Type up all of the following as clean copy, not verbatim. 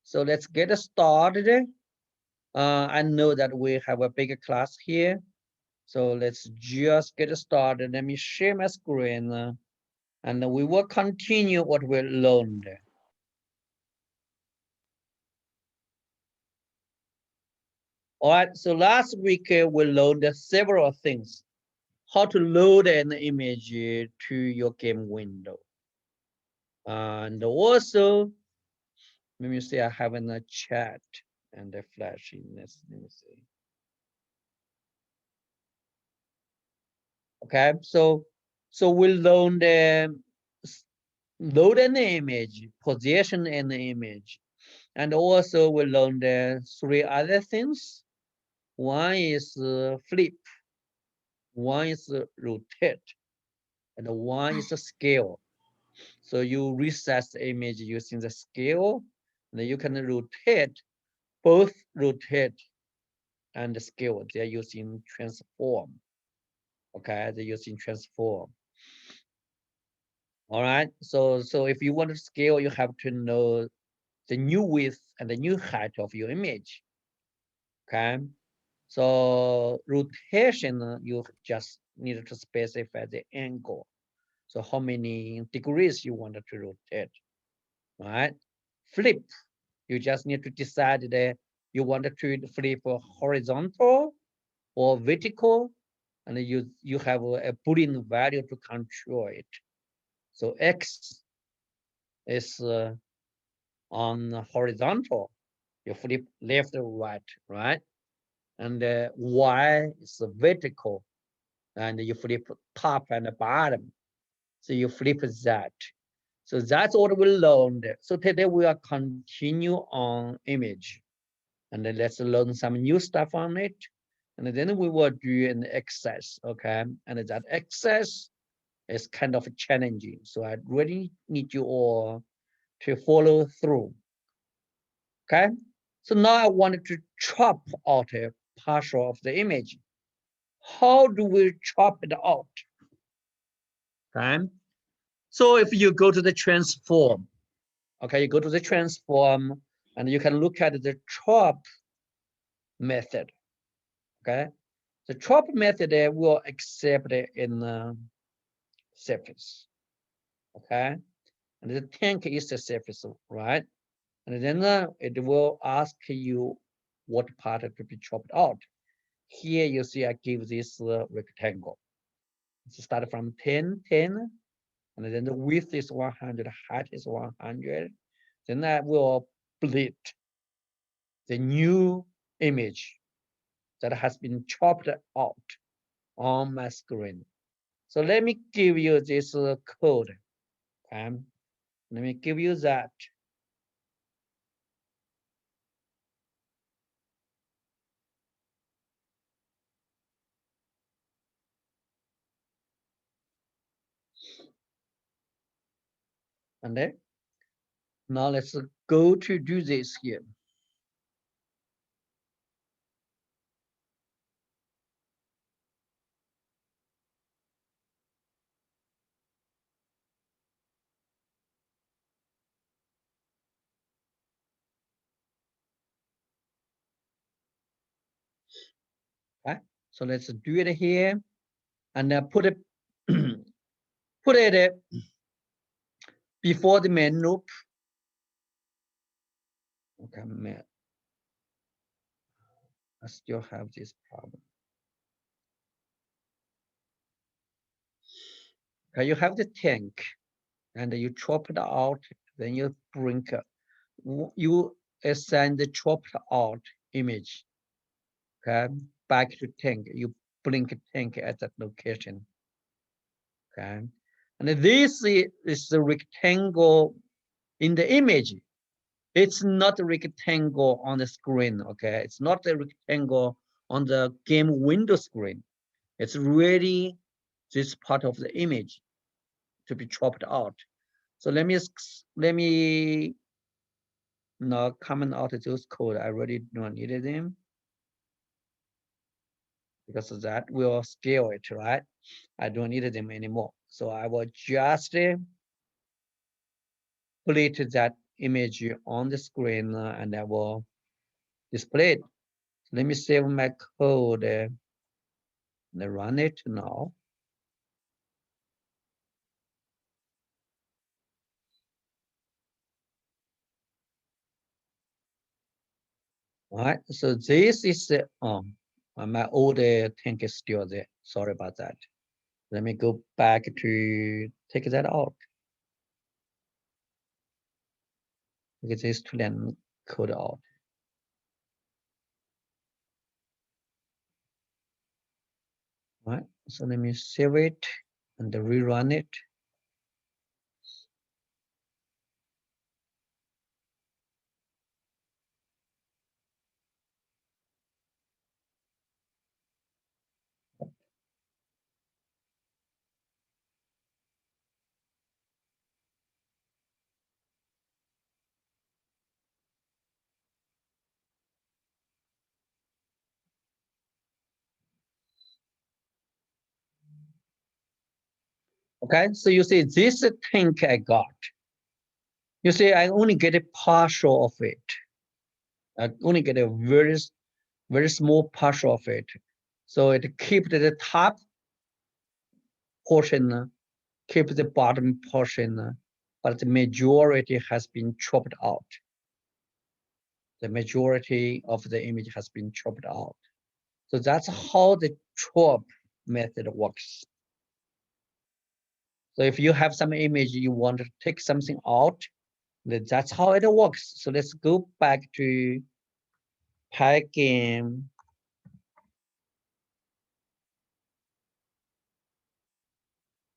So let's get started. I know that we have a bigger class here. So let's just get started. Let me share my screen and we will continue what we learned. All right, so last week we learned several things. How to load an image to your game window. And also, let me see, I have in a chat and the flashing. Let me see. Okay, so we learned load an image, position an image, and also we learned three other things. One is flip, one is rotate, and one is scale. So you resize the image using the scale, and then you can rotate, both rotate and scale. They're using transform. Okay, they're using transform. All right. So if you want to scale, you have to know the new width and the new height of your image. Okay. So rotation, you just need to specify the angle. So how many degrees you want to rotate, right? Flip, you just need to decide that you want to flip horizontal or vertical, and you have a Boolean value to control it. So X is on horizontal, you flip left or right, right? And Y is vertical, and you flip top and bottom. So you flip that. So that's what we learned. So today we will continue on image. And then let's learn some new stuff on it. And then we will do an exercise, okay? And that exercise is kind of challenging. So I really need you all to follow through, okay? So now I wanted to chop out a partial of the image. How do we chop it out? Okay. So if you go to the transform, okay, you go to the transform and you can look at the chop method. Okay. The chop method will accept it in surface. Okay. And the tank is the surface, right? And then it will ask you what part to be chopped out. Here you see I give this rectangle. It's start from 10, 10, and then the width is 100, height is 100. Then I will split the new image that has been chopped out on my screen. So let me give you this code. Okay? Let me give you that. And then now let's go to do this here. Okay? So let's do it here and put it put it before the main loop. Okay, man. I still have this problem. Okay, you have the tank and you chop it out, then you bring you assign the chopped out image, okay, back to tank. You blink tank at that location, okay. And this is the rectangle in the image. It's not a rectangle on the screen, okay. It's not a rectangle on the game window screen. It's really this part of the image to be chopped out. So let me now comment out those code. I already don't need them because of that will scale it, right? I don't need them anymore. So I will just delete that image on the screen and I will display it. Let me save my code and run it now. All right, so this is my old tank is still there. Sorry about that. Let me go back to take that out. Get this to then code out. All right, so let me save it and rerun it. Okay, so you see this tank I got. You see, I only get a partial of it. I only get a very small partial of it. So it keeps the top portion, keep the bottom portion, but the majority has been chopped out. The majority of the image has been chopped out. So that's how the chop method works. So if you have some image, you want to take something out, that's how it works. So let's go back to Pygame.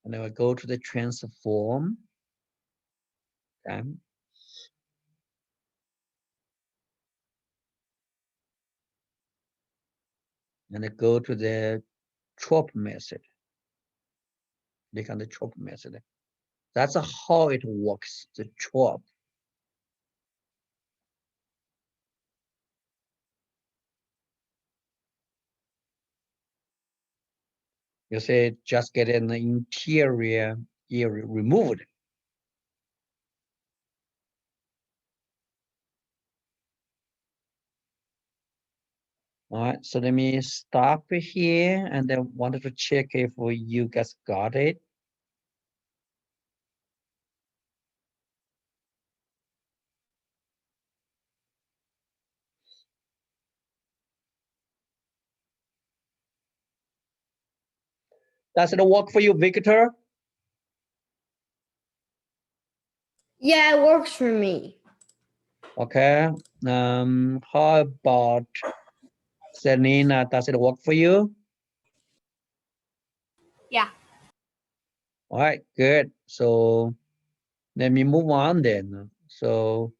And then we go to the transform. Okay. And then go to the chop method. Click on the chop method. That's how it works, the chop. You say just get an interior area removed. All right, so let me stop here and then wanted to check if you guys got it. Does it work for you, Victor? Yeah, it works for me. Okay. How about Selena? Does it work for you? Yeah. All right, good. So let me move on then. So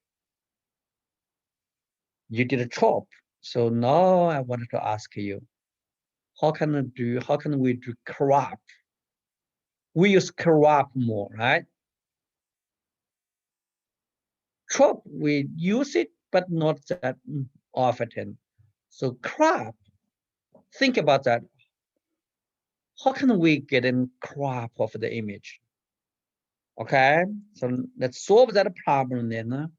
you did a chop. So now I wanted to ask you, how can we do crop? We use crop more, right? Chop, we use it, but not that often. So crop, think about that. How can we get a crop of the image? Okay, so let's solve that problem then.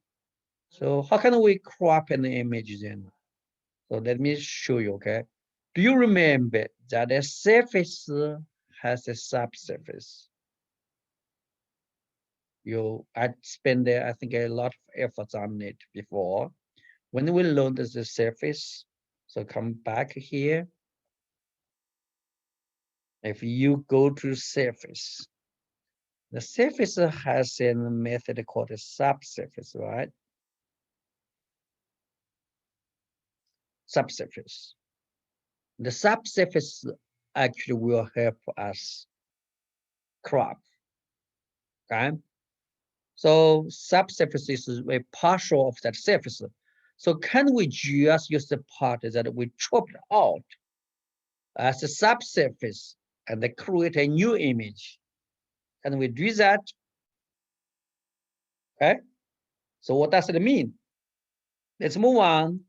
So how can we crop an image then? So let me show you, okay? Do you remember that a surface has a subsurface? I spent I think a lot of efforts on it before. When we learned the surface, so come back here. If you go to surface, the surface has a method called a subsurface, right? Subsurface. The subsurface actually will help us crop, okay? So subsurface is a partial of that surface. So can we just use the part that we chopped out as a subsurface and then create a new image? Can we do that? Okay. So what does it mean? Let's move on.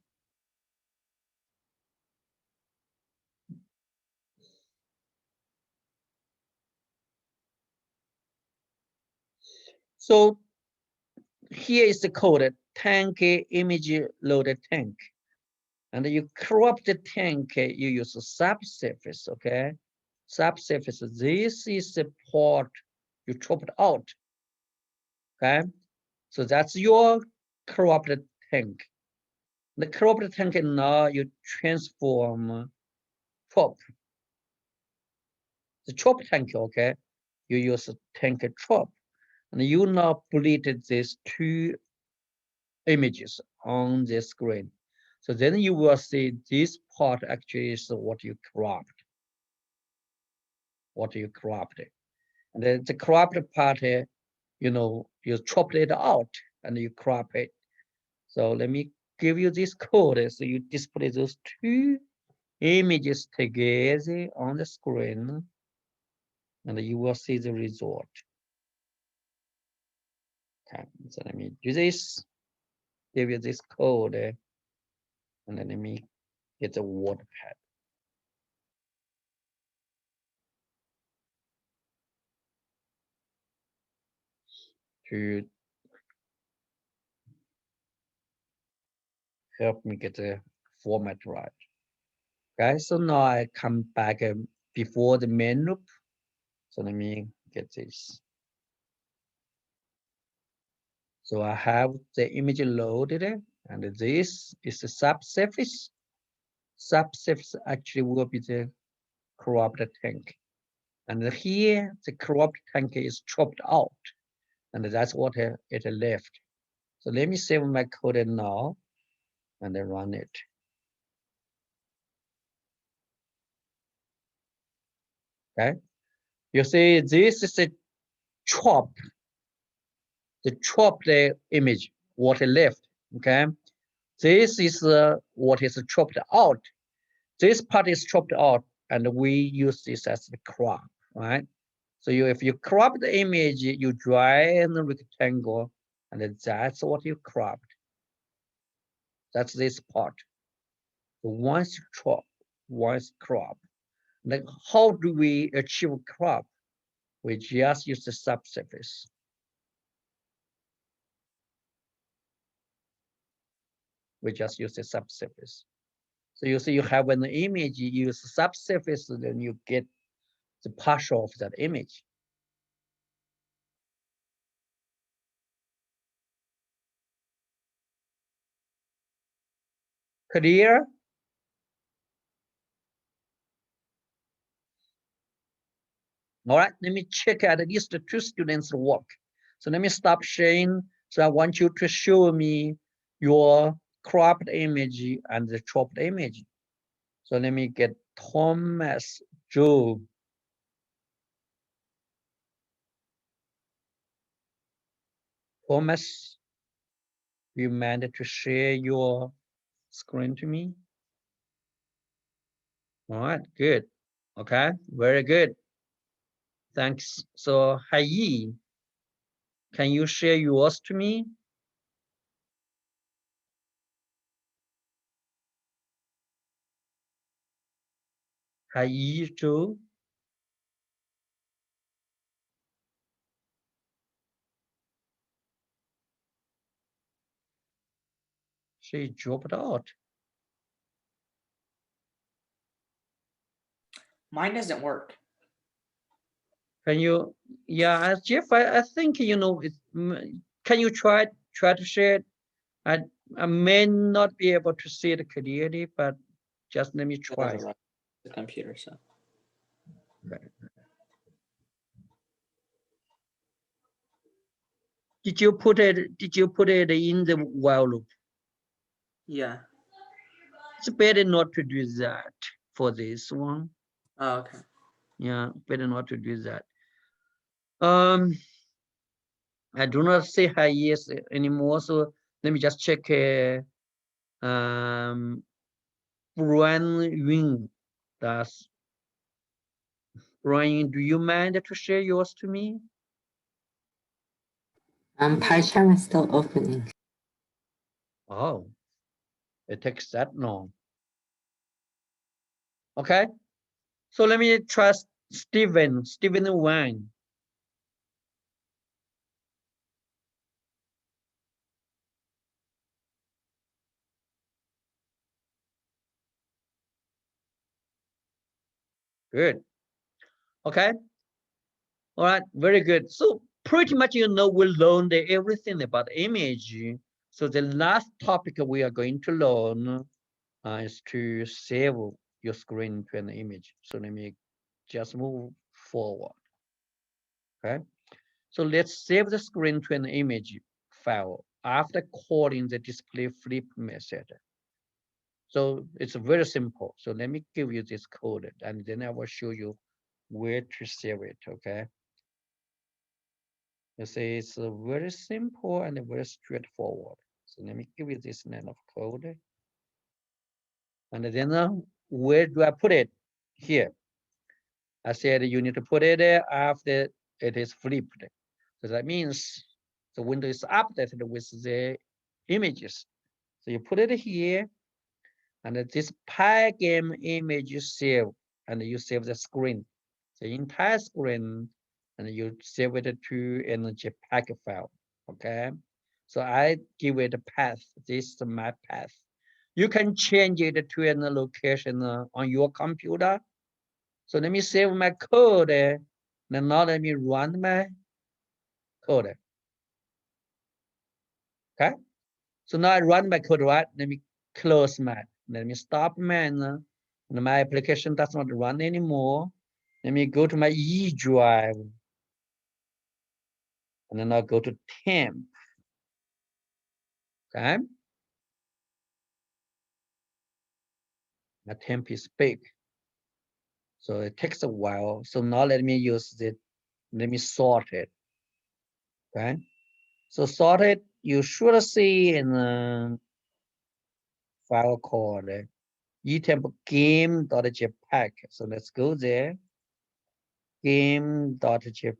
So here is the code tank image loaded tank. And you crop the tank, you use a subsurface, okay? Subsurface, this is the part you chopped out, okay? So that's your cropped tank. The cropped tank now you transform chop. The chop tank, okay? You use a tank chop. And you now split these two images on the screen. So then you will see this part actually is what you cropped. What you cropped. And the cropped part, you chopped it out and you crop it. So let me give you this code. So you display those two images together on the screen and you will see the result. Okay, so let me do this, give you this code, and then let me get the WordPad. To help me get the format right. Okay, so now I come back before the main loop. So let me get this. So I have the image loaded, and this is the subsurface. Subsurface actually will be the cropped tank. And here the cropped tank is chopped out, and that's what it left. So let me save my code now and then run it. Okay, you see this is the chop, the chopped image, what left. Okay, this is what is chopped out. This part is chopped out, and we use this as the crop, right? So if you crop the image, you draw in the rectangle, and that's what you cropped. That's this part. So once chop, once crop. Like how do we achieve crop? We just use the subsurface. We just use the subsurface. So you see you have an image, you use subsurface, then you get the partial of that image. Clear? All right, let me check at least the two students' work. So let me stop sharing. So I want you to show me your cropped image and the chopped image. So let me get Thomas, Joe. Thomas, you managed to share your screen to me? All right, good. Okay, very good. Thanks. So Hai, can you share yours to me? Hai too. She dropped out. Mine doesn't work. Can you? Yeah, Jeff. I think can you try to share it? I may not be able to see it clearly, but just let me It try. doesn't run the computer, so. Okay. Did you put it? Did you put it in the while loop? Yeah. It's better not to do that for this one. Oh, okay. Yeah, better not to do that. I do not say hi yes anymore, so let me just check. Brian Yun, that's Brian. Do you mind to share yours to me? PyCharm is still opening. Oh, it takes that long. Okay, so let me trust Stephen Wang. Good. Okay. All right. Very good. So pretty much, we learned everything about image. So the last topic we are going to learn is to save your screen to an image. So let me just move forward. Okay. So let's save the screen to an image file after calling the display flip method. So it's very simple. So let me give you this code and then I will show you where to save it. Okay. You see, it's very simple and very straightforward. So let me give you this line of code. And then where do I put it? Here. I said you need to put it after it is flipped. So that means the window is updated with the images. So you put it here, and this Pygame image you save, and you save the screen, the entire screen, and you save it to an JPEG file. Okay. So I give it a path. This is my path. You can change it to a location on your computer. So let me save my code. Then now let me run my code. Okay. So now I run my code, right? Let me close my, let me stop man. My application does not run anymore. Let me go to my E drive. And then I'll go to temp. Okay. My temp is big. So it takes a while. So now let me use it. Let me sort it. Okay. So sort it, you should see in the file called etemp game.jpg. So let's go there. Game.jpg.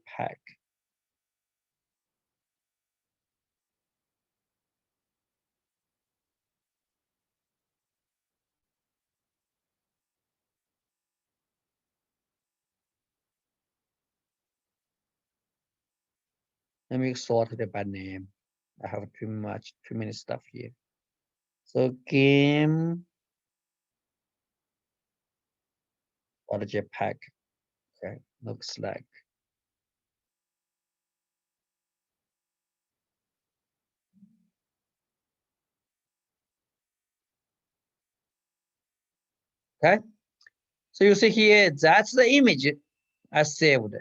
Let me sort it by name. I have too many stuff here. So game.jpg. Okay, looks like. Okay. So you see here, that's the image I saved.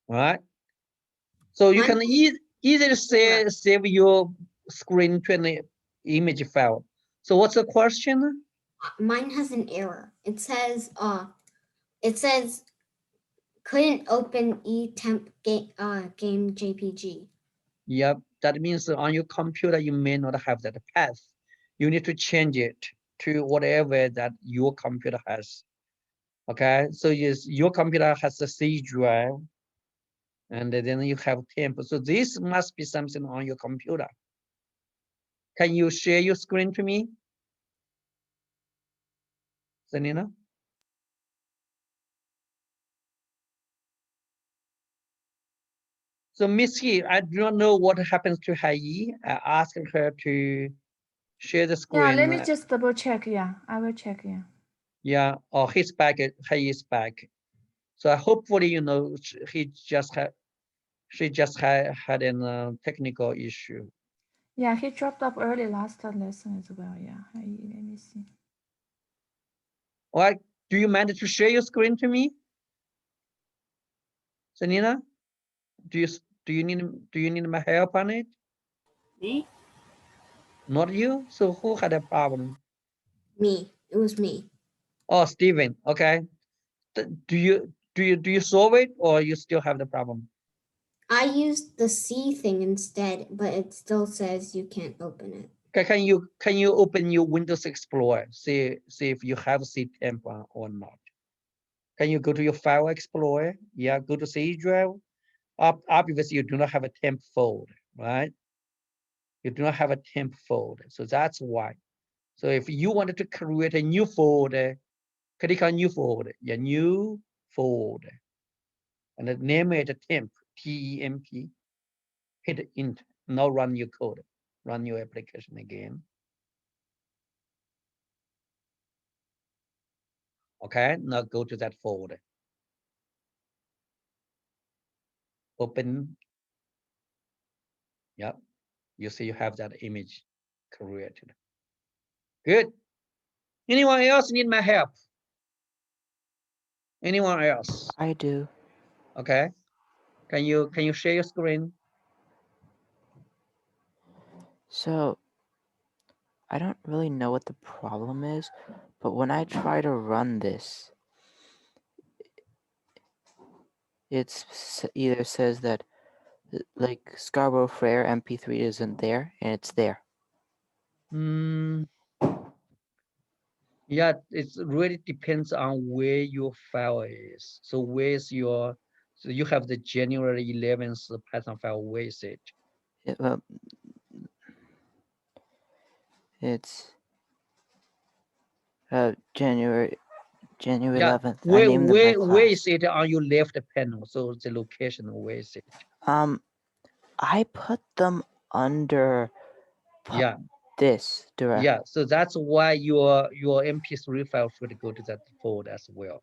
All right. So you can easily save your screen to an image file. So what's the question? Mine has an error. It says couldn't open etemp game JPG. Yep, that means on your computer you may not have that path. You need to change it to whatever that your computer has. Okay, so yes, your computer has a C drive, and then you have temp. So this must be something on your computer. Can you share your screen to me, Zanina? So Miss He, I do not know what happens to Hai. I asked her to share the screen. Yeah, let me just double check. Yeah, I will check. Yeah. Yeah, oh, he's back. Hai is back. So hopefully, she just had a technical issue. Yeah, he dropped off early last lesson as well. Yeah, let me see. All right, do you manage to share your screen to me, Sanina? Do you need my help on it? Me? Not you. So who had a problem? Me. It was me. Oh, Steven. Okay. Do you solve it or you still have the problem? I used the C thing instead, but it still says you can't open it. Can you open your Windows Explorer? See if you have C temp or not. Can you go to your File Explorer? Yeah, go to C drive. Obviously, you do not have a temp folder, right? You do not have a temp folder, so that's why. So if you wanted to create a new folder, click on new folder, yeah, new folder, and then name it temp, T-E-M-P, hit enter. Now run your code, run your application again. Okay, now go to that folder. Open. Yep, you see you have that image created. Good. Anyone else need my help? Anyone else? I do. Okay. Can you share your screen? So I don't really know what the problem is, but when I try to run this, either says that like Scarborough Fair MP3 isn't there, and it's there. Yeah, it really depends on where your file is. So where's your, so you have the January 11th Python file, where is it? It's January Yeah, 11th. I where named them by where is class. it on your left panel? So the location, where is it? I put them under Yeah, this directory. yeah. So that's why your MP3 file should go to that folder as well.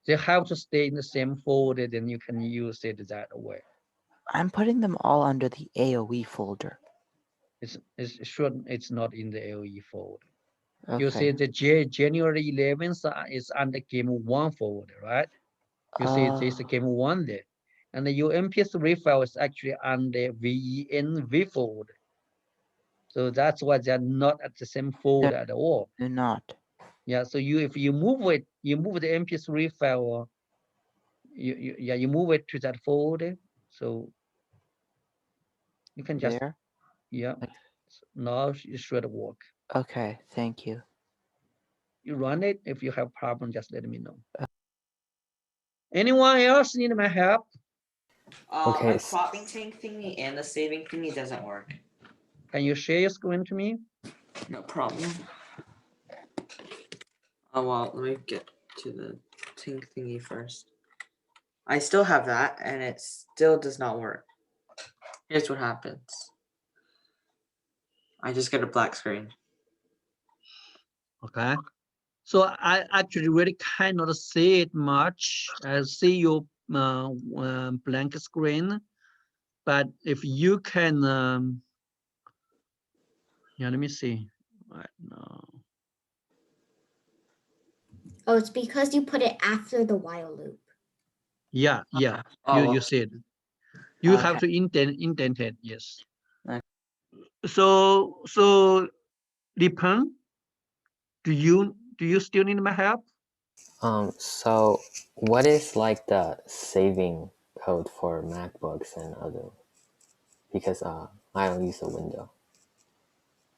They have to stay in the same folder, then you can use it that way. I'm putting them all under the AOE folder. It's not in the AOE folder. Okay. You see the January 11th is under game 1 folder, right? You see this game 1 there. And your MP3 file is actually under VENV folder. So that's why they're not at the same folder at all. They're not. Yeah, so if you move it, you move the MP3 file, you move it to that folder. So you can just, There? yeah, now it should work. Okay, thank you. You run it. If you have problem, just let me know. Anyone else need my help? The cropping tank thingy and the saving thingy doesn't work. Can you share your screen to me? No problem. Oh well, let me get to the tank thingy first. I still have that, and it still does not work. Here's what happens. I just get a black screen. Okay. So I actually really cannot see it much. I see your blank screen, but if you can, yeah, let me see. Right now. Oh, it's because you put it after the while loop. Yeah, yeah. Oh, You see it. You have to indent it. Yes. Okay. So Lipen, do you still need my help? So what is like the saving code for MacBooks and other? Because I don't use a window.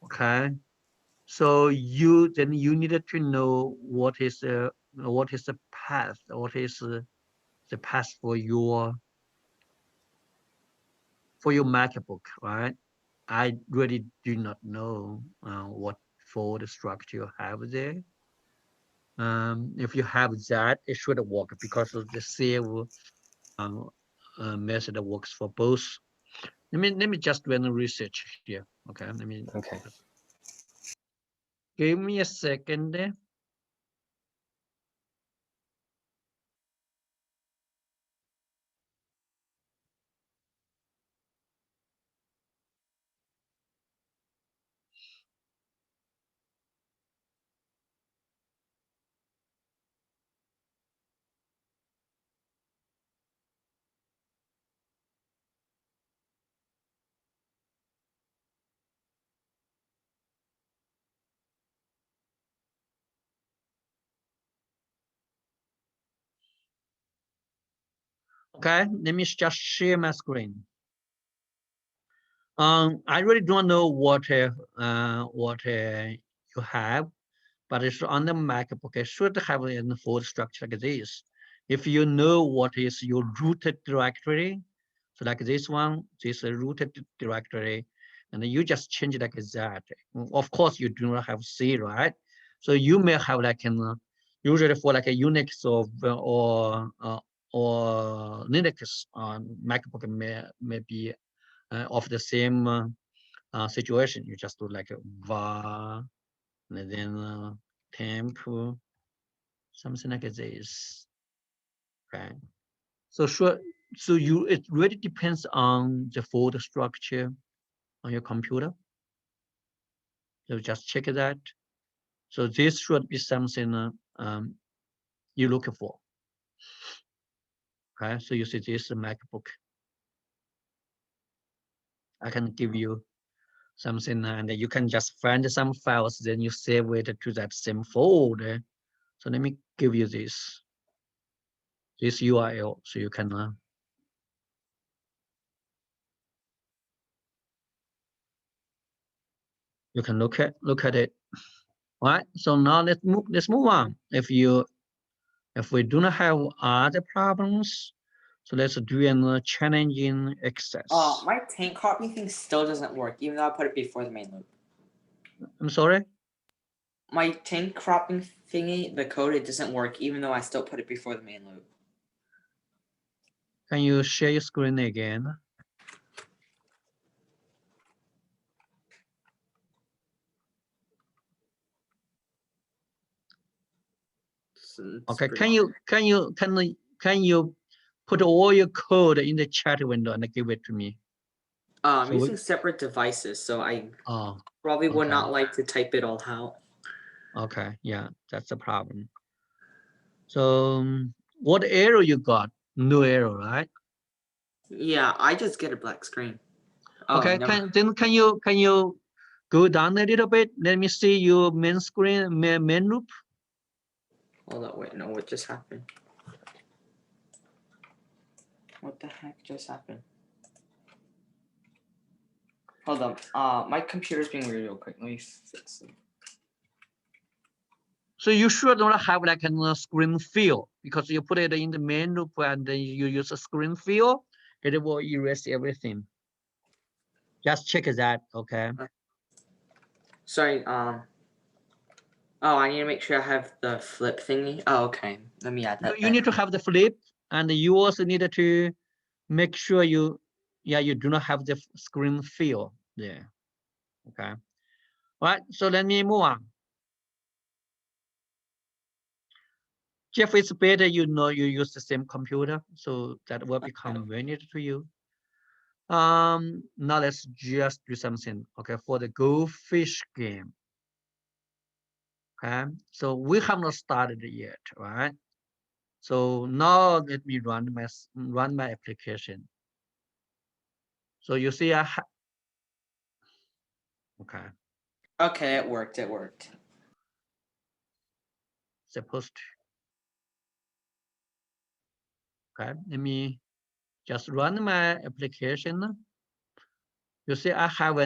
Okay. So you needed to know what is the path, what is the path for your MacBook, right? I really do not know what folder structure you have there. If you have that, it should work because of the save method that works for both. Let me just run a research here. Okay, let me. Okay. Give me a second there. Okay, let me just share my screen. I really don't know what you have, but it's on the MacBook. It should have a folder structure like this. If you know what is your rooted directory, so like this one, this is rooted directory, and then you just change it like that. Of course, you do not have C, right? So you may have like an usually for like a Unix or Linux on MacBook may be of the same situation. You just do like a var and then temp something like this. Okay. So sure. So it really depends on the folder structure on your computer. So just check that. So this should be something you're looking for. Okay. So you see this MacBook. I can give you something and you can just find some files, then you save it to that same folder. So let me give you this URL so you can look at it. All right. So now let's move on. If we do not have other problems, so let's do a challenging exercise. My tank cropping thing still doesn't work, even though I put it before the main loop. I'm sorry. My tank cropping thingy, the code, it doesn't work, even though I still put it before the main loop. Can you share your screen again? Okay. Can you put all your code in the chat window and give it to me? I'm So using separate devices, so I Oh, probably would okay. not like to type it all out. Okay. Yeah, that's the problem. So what error you got? No error, right? Yeah, I just get a black screen. Oh, Okay. never. Can you go down a little bit? Let me see your main screen, main loop. Hold on, wait, no, what just happened? What the heck just happened? Hold on. My computer's being weird real quick. Let me fix it. So you should not have like a screen fill because you put it in the main loop and then you use a screen fill. It will erase everything. Just check that, okay? Sorry, oh, I need to make sure I have the flip thingy. Oh, okay. Let me add that. You need to have the flip, and you also need to make sure you do not have the screen fill there. Okay. All right. So let me move on. Jeff, it's better you use the same computer, so that will become familiar to you. Now let's just do something. Okay, for the Go Fish game. Okay, so we have not started yet, right? So now let me run my application. So you see, okay. Okay, it worked. It worked. Supposed to. Okay, let me just run my application. You see, I have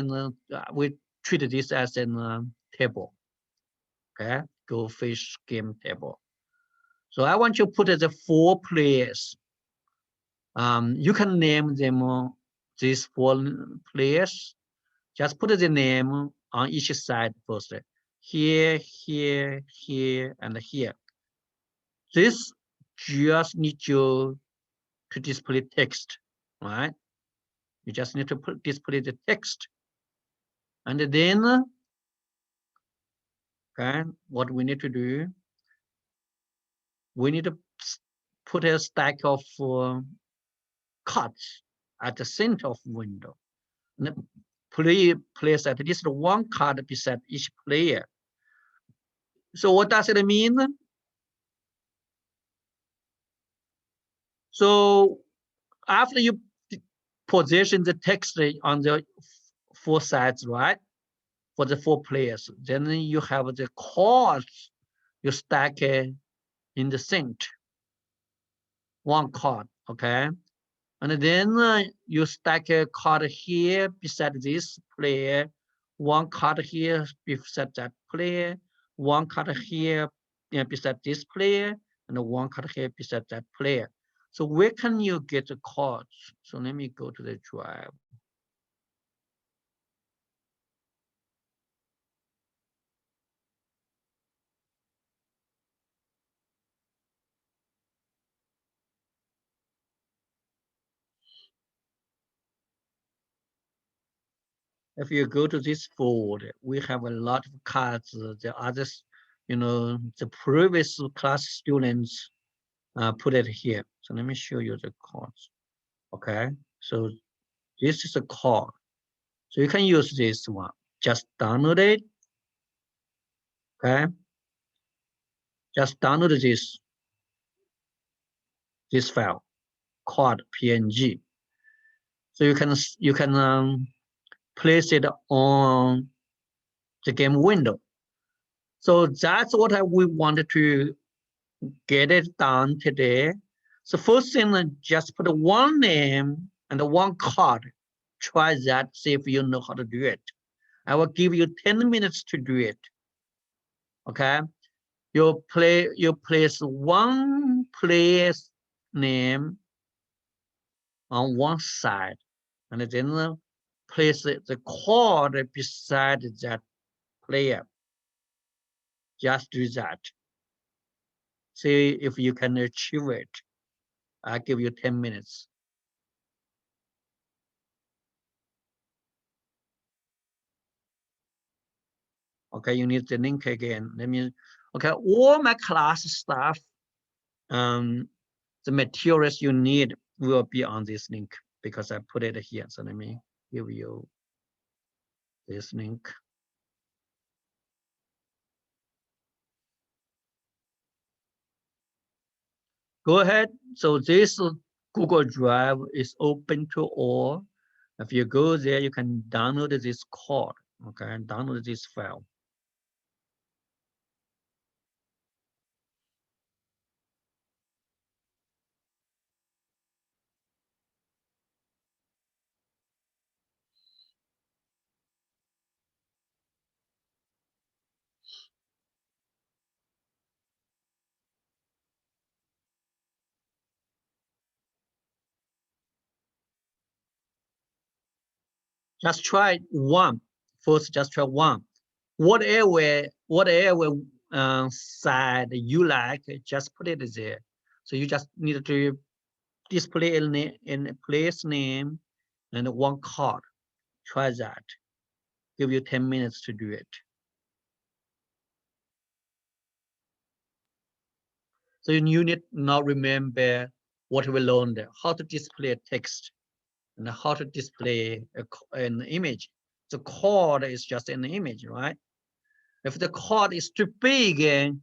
we treat this as a table. Okay, Go Fish game table. So I want you to put the 4 players. You can name them these 4 players. Just put the name on each side first. Here, here, here, and here. This just need you to display text, right? You just need to display the text. And then, okay, what we need to do, we need to put a stack of cards at the center of window. Place at least 1 card beside each player. So what does it mean? So after you position the text on the 4 sides, right? For the 4 players, then you have the cards you stack in the center. 1 card, okay? And then you stack a card here beside this player, 1 card here beside that player, 1 card here beside this player, and 1 card here beside that player. So where can you get the cards? So let me go to the drive. If you go to this folder, we have a lot of cards. The others the previous class students put it here. So let me show you the codes. Okay, so this is a code. So you can use this one. Just download it. Okay, just download this file called PNG. So you can place it on the game window. So that's what we wanted to get it done today. So first thing, just put one name and one card. Try that, see if you know how to do it. I will give you 10 minutes to do it. Okay, you place one player's name on one side, and then place the card beside that player. Just do that. See if you can achieve it. I'll give you 10 minutes. Okay, you need the link again. Okay, all my class stuff, the materials you need will be on this link because I put it here. So let me give you this link. Go ahead. So this Google Drive is open to all. If you go there, you can download this code. Okay, download this file. Just try one. First, just try one. Whatever side you like, just put it there. So you just need to display in a place name and one card. Try that. Give you 10 minutes to do it. So you need now remember what we learned, how to display text and how to display an image. The card is just an image, right? If the card is too big and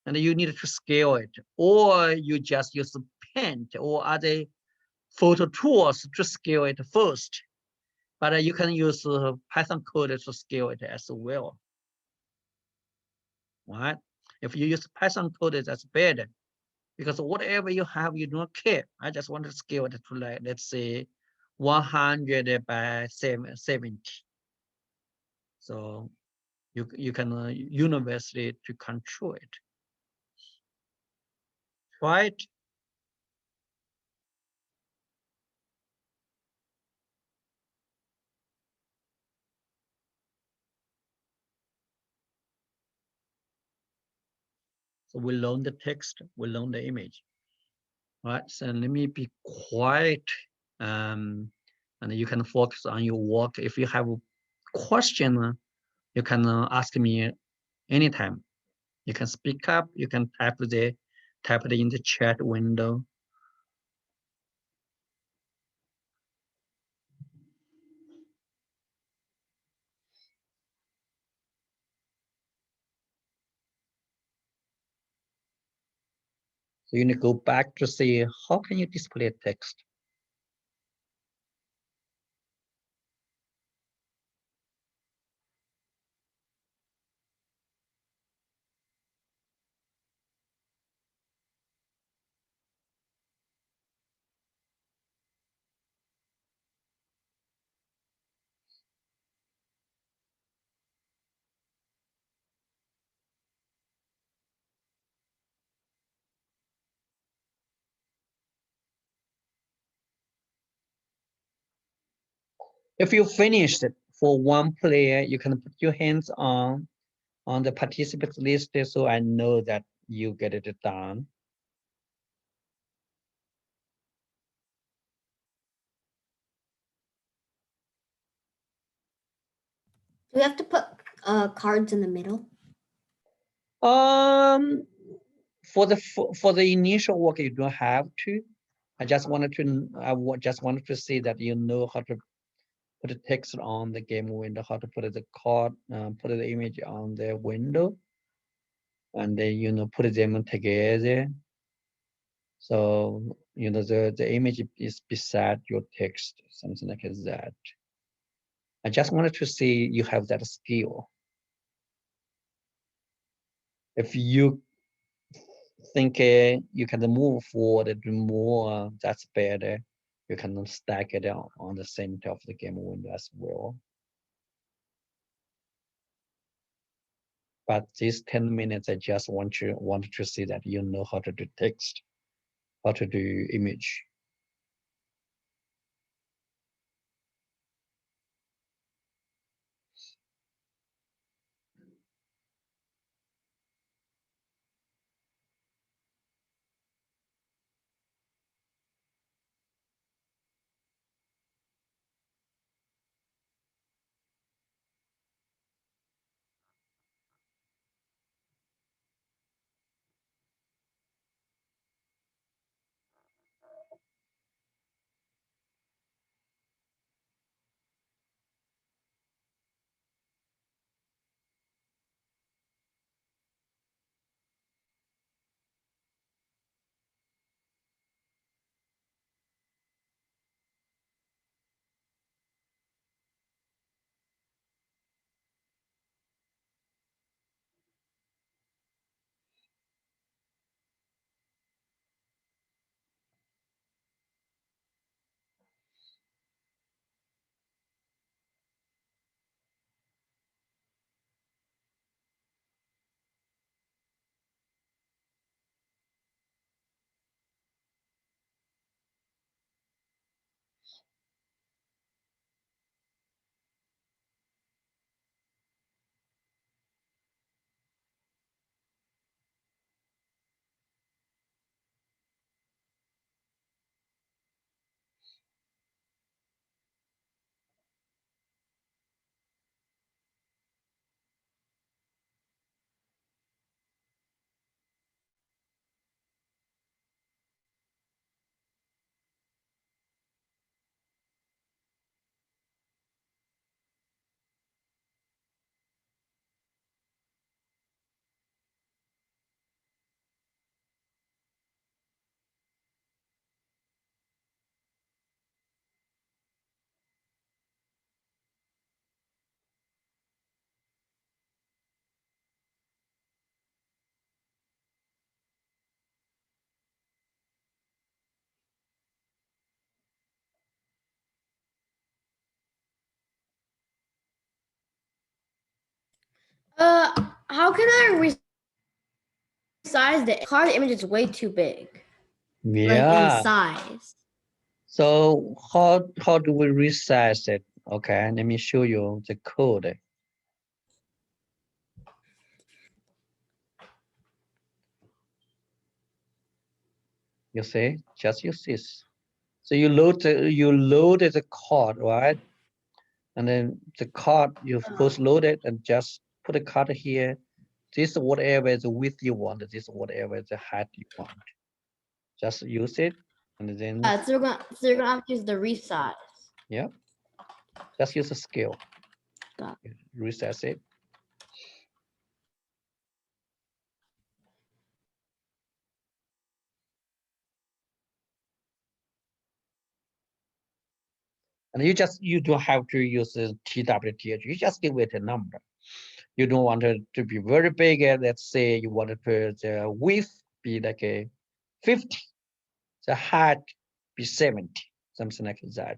you need to scale it, or you just use Paint or other photo tools to scale it first. But you can use Python code to scale it as well, right? If you use Python code, that's better because whatever you have, you don't care. I just want to scale it to like, let's say 100 by 70. So you can universally to control it. Try it. So we learn the text, we learn the image. Right, so let me be quiet, and you can focus on your work. If you have a question, you can ask me anytime. You can speak up, you can type it in the chat window. So you need to go back to see how can you display text. If you finished it for one player, you can put your hands on the participants list so I know that you get it done. Do we have to put cards in the middle? For the initial work, you don't have to. I just wanted to. Just wanted to see that you know how to put the text on the game window, how to put the card, put the image on the window, and then put them together. So the image is beside your text, something like that. I just wanted to see you have that skill. If you think you can move forward more, that's better. You can stack it on the center of the game window as well. But these 10 minutes, I just wanted to see that you know how to do text, how to do image. How can I resize the card? The image is way too big, like in Yeah. size. So how do we resize it? Okay, let me show you the code. You see, just use this. So you load the card, right? And then the card you first load it and just put a card here. This is whatever is the width you want. This is whatever is the height you want. Just use it, and then So you're gonna have to use the resize. yeah, just use a scale. Got Recess it. And you don't have to use the TWTH. You just give it a number. You don't want it to be very big. Let's say you want to put the width be like a 50, the height be 70, something like that.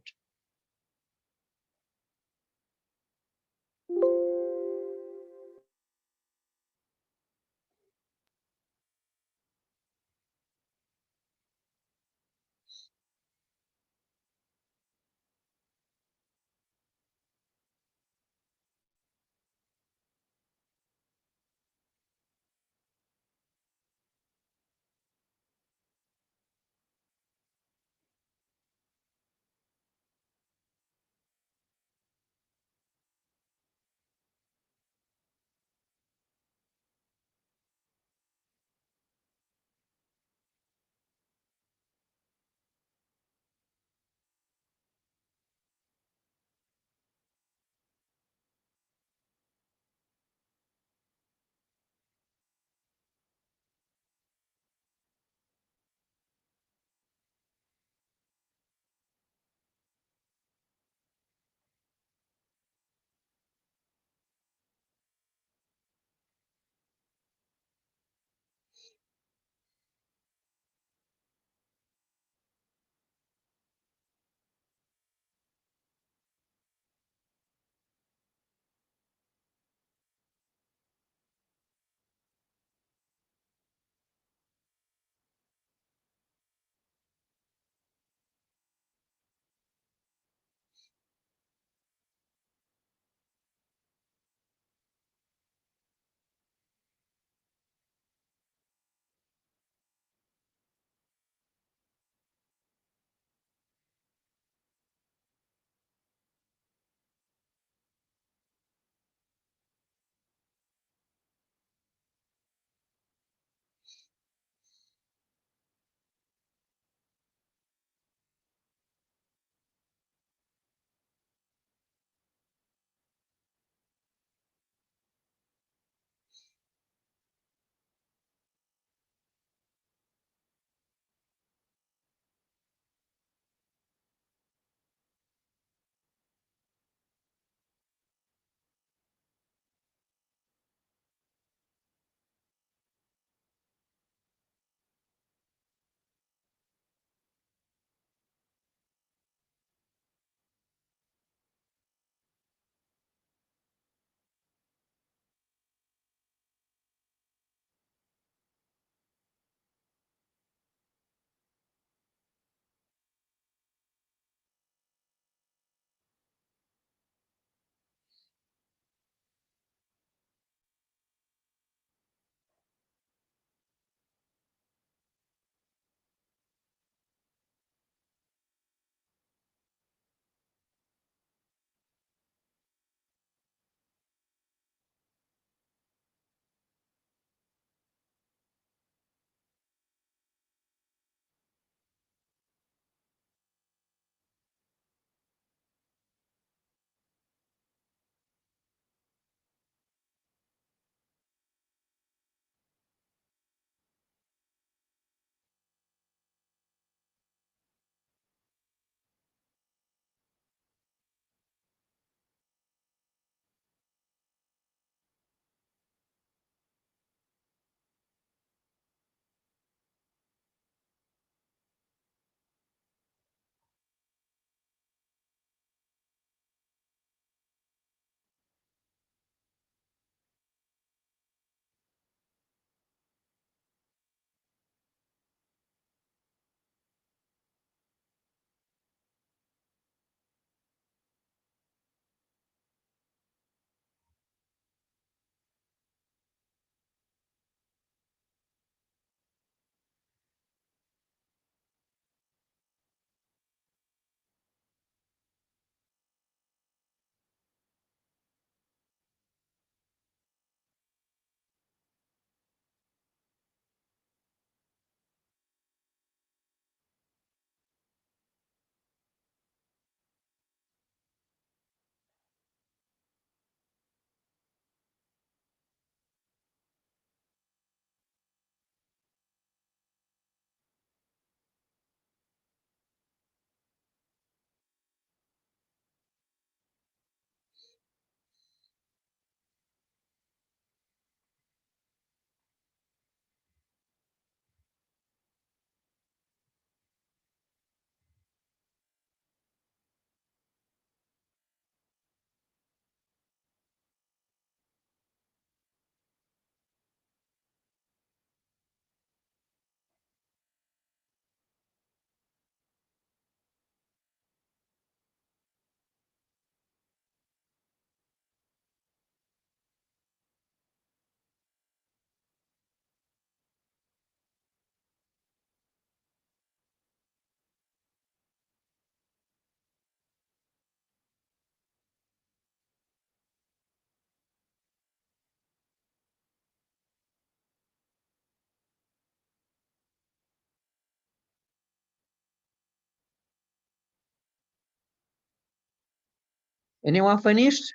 Anyone finished?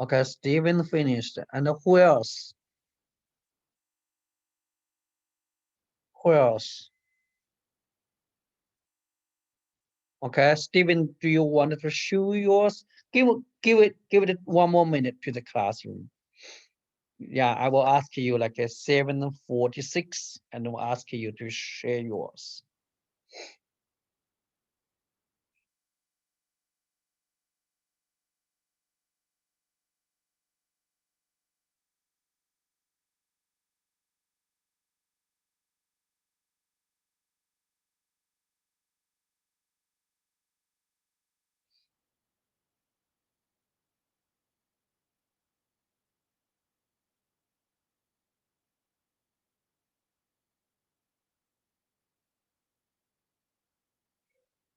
Okay, Steven finished. And who else? Who else? Okay, Steven, do you want to show yours? Give it 1 more minute to the classroom. Yeah, I will ask you like a 7:46 and I will ask you to share yours.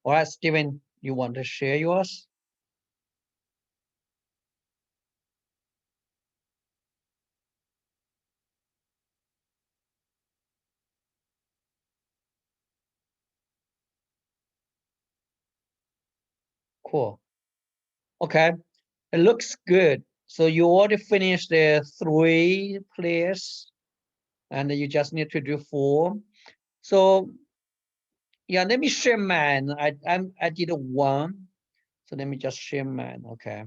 All right, Steven, you want to share yours? Cool. Okay, it looks good. So you already finished the 3 players and you just need to do 4. So yeah, let me share mine. I did 1. So let me just share mine. Okay.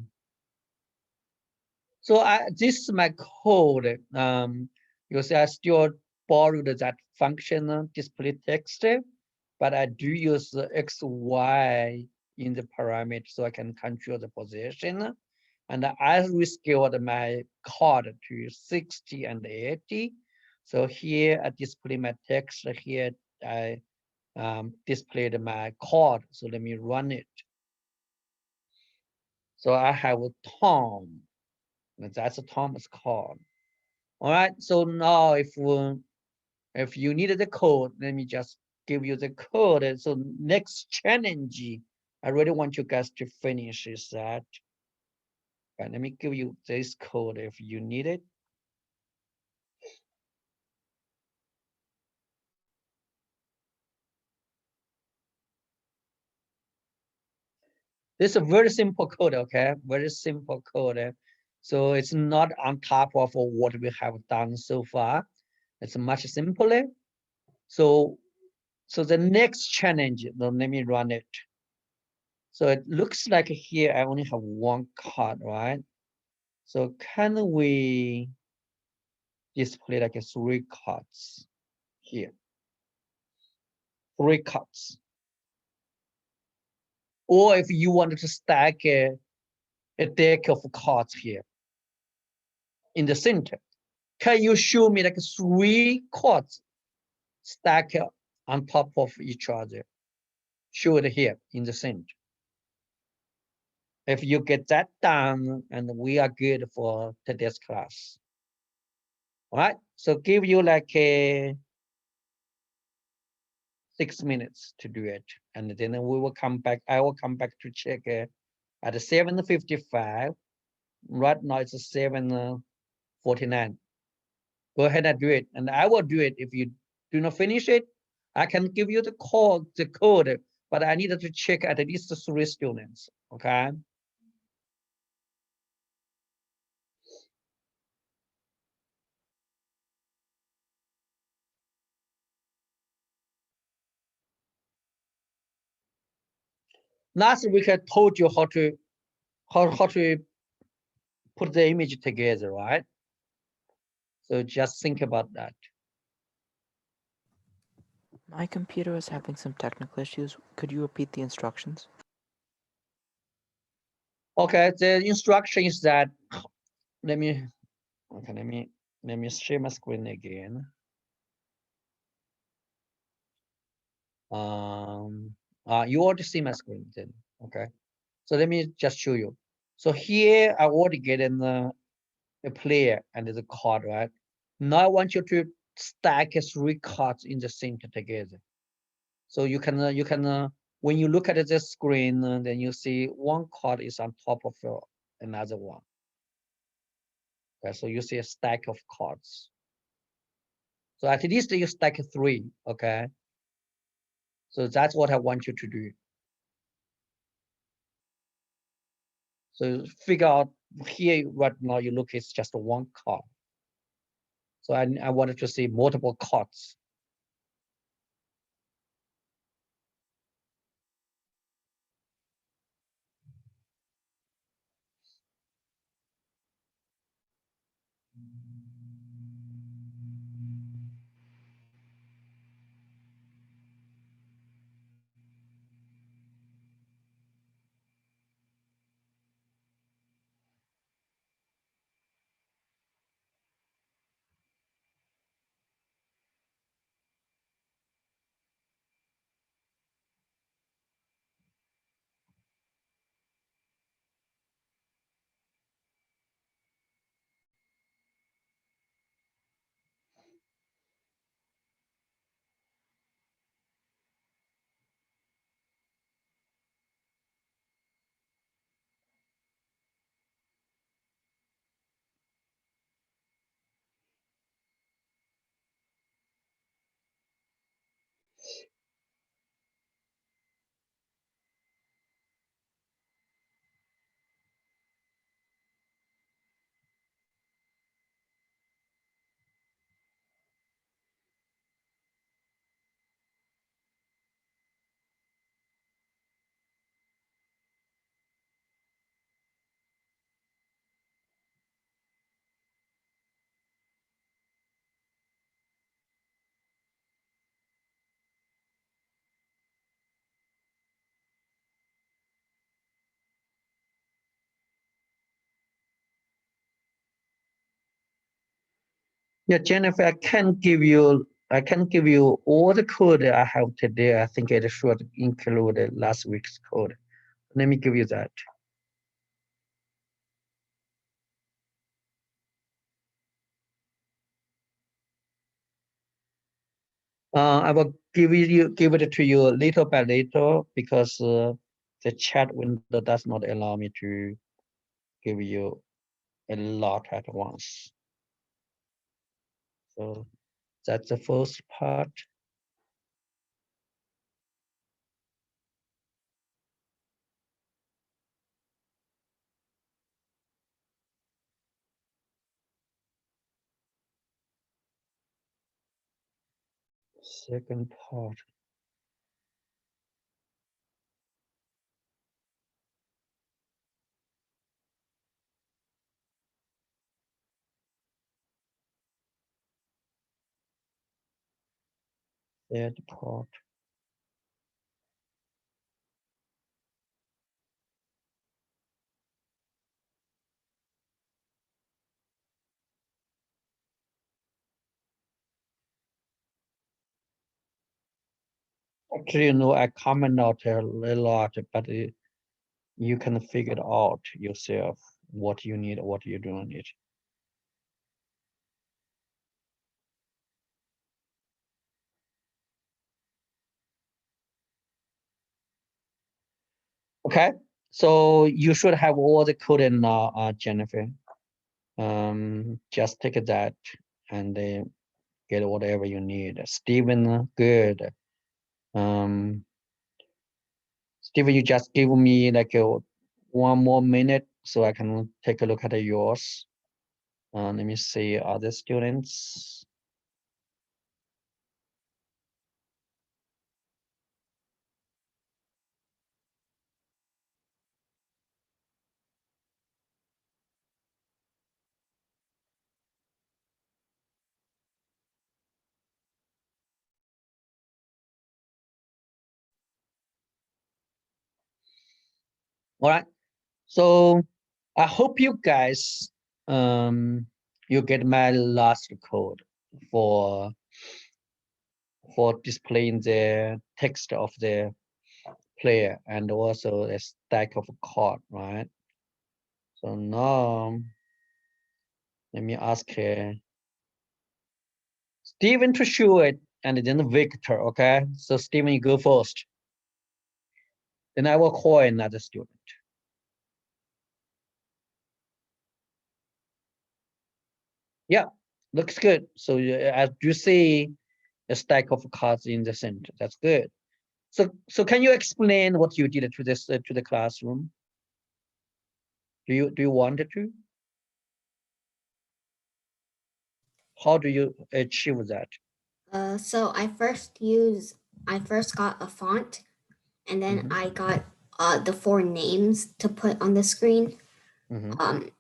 So this is my code. You see, I still borrowed that function display text, but I do use the X, Y in the parameter so I can control the position. And I rescaled my code to 60 and 80. So here I display my text. Here I displayed my code. So let me run it. So I have Tom. That's Tom's code. All right. So now if you needed the code, let me just give you the code. And so next challenge, I really want you guys to finish is that. Okay, let me give you this code if you need it. This is a very simple code, okay? Very simple code. So it's not on top of what we have done so far. It's much simpler. So the next challenge, let me run it. So it looks like here I only have 1 card, right? So can we display like 3 cards here? 3 cards. Or if you wanted to stack a deck of cards here in the center, can you show me like 3 cards stacked on top of each other? Show it here in the center. If you get that done, and we are good for today's class. All right, so give you like a 6 minutes to do it, and then we will come back. I will come back to check at 7:55. Right now it's 7:49. Go ahead and do it, and I will do it. If you do not finish it, I can give you the code, but I needed to check at least 3 students. Okay. Last week I told you how to put the image together, right? So just think about that. My computer is having some technical issues. Could you repeat the instructions? Okay, the instruction is that let me share my screen again. You already see my screen then. Okay, so let me just show you. So here I already get in a player and the card, right? Now I want you to stack 3 cards in the center together. So you can when you look at the screen, then you see 1 card is on top of another one. Okay, so you see a stack of cards. So at least you stack 3. Okay. So that's what I want you to do. So figure out here right now you look, it's just one card. So I wanted to see multiple cards. Yeah, Jennifer, I can give you all the code I have today. I think it should include last week's code. Let me give you that. I will give it to you little by little because the chat window does not allow me to give you a lot at once. So that's the first part. Second part. Third part. Actually, I comment out a lot, but you can figure it out yourself what you need, what you don't need. Okay, so you should have all the code in now, Jennifer. Just take that and get whatever you need. Steven, good. Steven, you just give me like 1 more minute so I can take a look at yours. Let me see other students. All right, so I hope you guys you get my last code for displaying the text of the player and also a stack of card, right? So now let me ask Steven to show it and then Victor, okay? So Steven, you go first. Then I will call another student. Yeah, looks good. So as you see a stack of cards in the center, that's good. So can you explain what you did to this to the classroom? Do you want to? How do you achieve that? So I first got a font, and then Mhm. I got the 4 names to put on the screen. Mhm.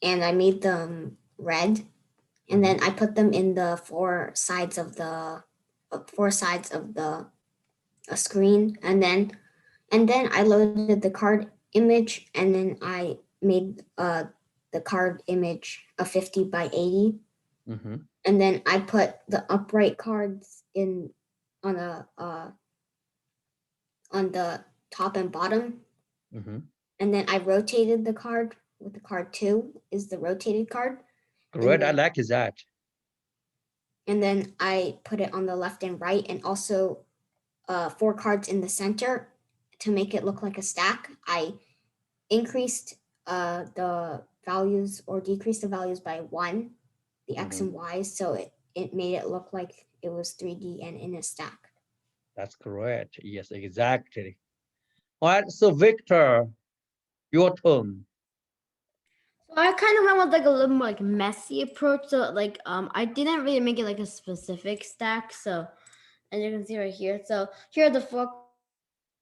And I made them red, and then I put them in the four sides of the screen, and then I loaded the card image, and then I made the card image a 50 by 80, Mhm. and then I put the upright cards in on the on the top and bottom, Mhm. and then I rotated the card with the card 2 is the rotated card, Great. I then like that. and then I put it on the left and right, and also 4 cards in the center to make it look like a stack. I increased the values or decreased the values by 1, the X Mhm. and Y, so it made it look like it was 3D and in a stack. That's correct. Yes, exactly. All right. So Victor, your turn. So I kind of went with like a little more like messy approach. So like I didn't really make it like a specific stack. So as you can see right here. So here are the 4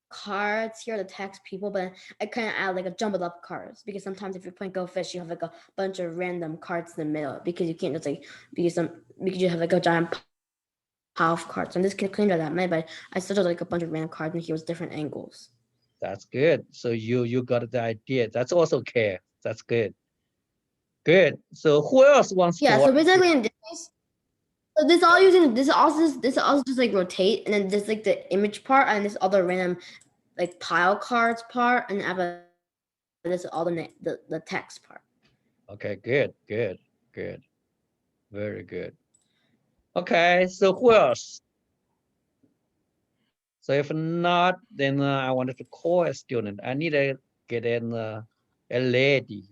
cards, here are the text people, but I kind of add like a jumbled up cards because sometimes if you're playing Go Fish, you have like a bunch of random cards in the middle because you can't just like because you have like a giant pile of cards. So I'm just gonna clean it that way, but I still did like a bunch of random cards and here was different angles. That's good. So you got the idea. That's also care. That's good. Good. So who else wants to Yeah, watch? so basically in this case, so this also just like rotate, and then there's like the image part and this other random like pile cards part, and after this all the text part. Okay, good, good, good. Very good. Okay, so who else? So if not, then I wanted to call a student. I need to get in a lady.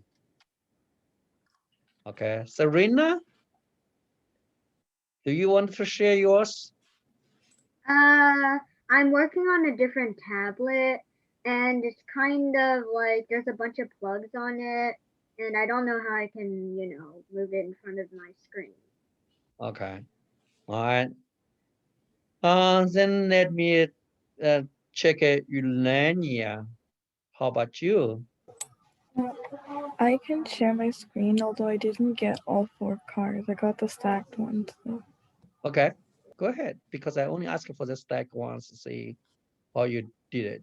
Okay, Serena, do you want to share yours? I'm working on a different tablet, and it's kind of like there's a bunch of plugs on it, and I don't know how I can, move it in front of my screen. Okay, all right. Then let me check Eulania. How about you? I can share my screen, although I didn't get all 4 cards. I got the stacked ones though. Okay, go ahead, because I only asked for the stack once to see how you did it.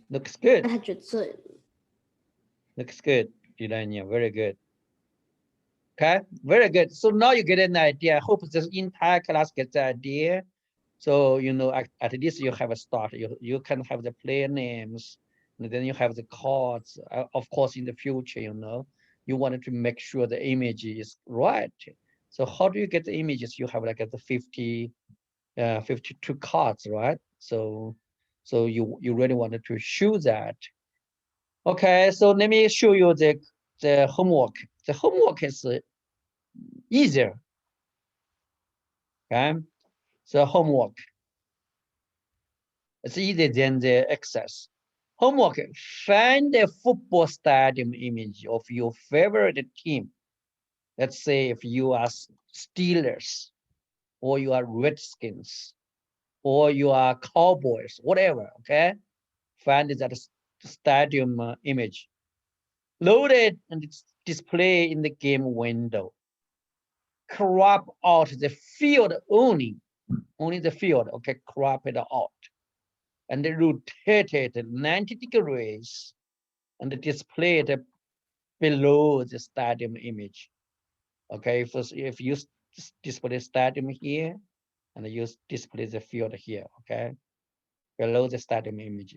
Looks good. 100. Looks good, Eulania. Very good. Okay, very good. So now you get an idea. I hope this entire class gets the idea. So at least you have a start. You can have the player names, and then you have the cards. Of course, in the future, you wanted to make sure the image is right. So how do you get the images? You have like the 52 cards, right? So you really wanted to show that. Okay, so let me show you the homework. The homework is easier. Okay, so homework. It's easier than the excess. Homework, find a football stadium image of your favorite team. Let's say if you are Steelers, or you are Redskins, or you are Cowboys, whatever, okay? Find that stadium image. Load it and display in the game window. Crop out the field only the field, okay? Crop it out. And rotate it 90 degrees and display it below the stadium image. Okay, if you display stadium here and you display the field here, okay, below the stadium image.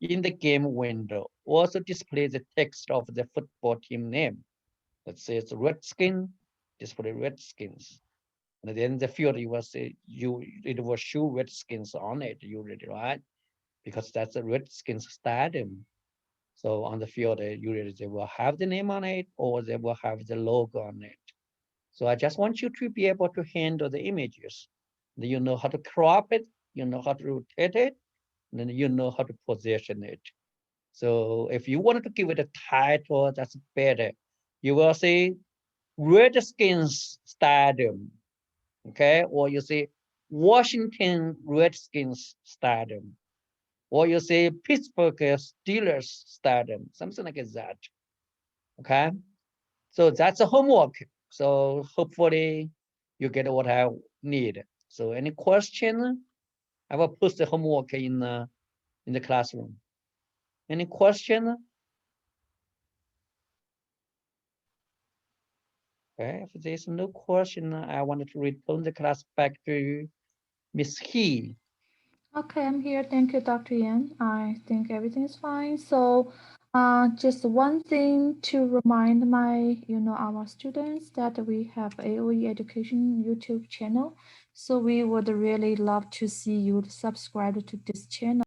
In the game window, also display the text of the football team name. Let's say it's Redskin, display Redskins. And then the field you will say it will show Redskins on it, you read it, right? Because that's a Redskins stadium. So on the field, usually they will have the name on it or they will have the logo on it. So I just want you to be able to handle the images. You know how to crop it, you know how to rotate it, and then you know how to position it. So if you wanted to give it a title, that's better. You will say Redskins Stadium, okay? Or you say Washington Redskins Stadium, or you say Pittsburgh Steelers Stadium, something like that, okay? So that's a homework. So hopefully you get what I need. So any question? I will post the homework in the classroom. Any question? Okay, if there's no question, I wanted to return the class back to Miss He. Okay, I'm here. Thank you, Dr. Yan. I think everything is fine. So, just one thing to remind our students that we have AOE Education YouTube channel. So we would really love to see you subscribe to this channel.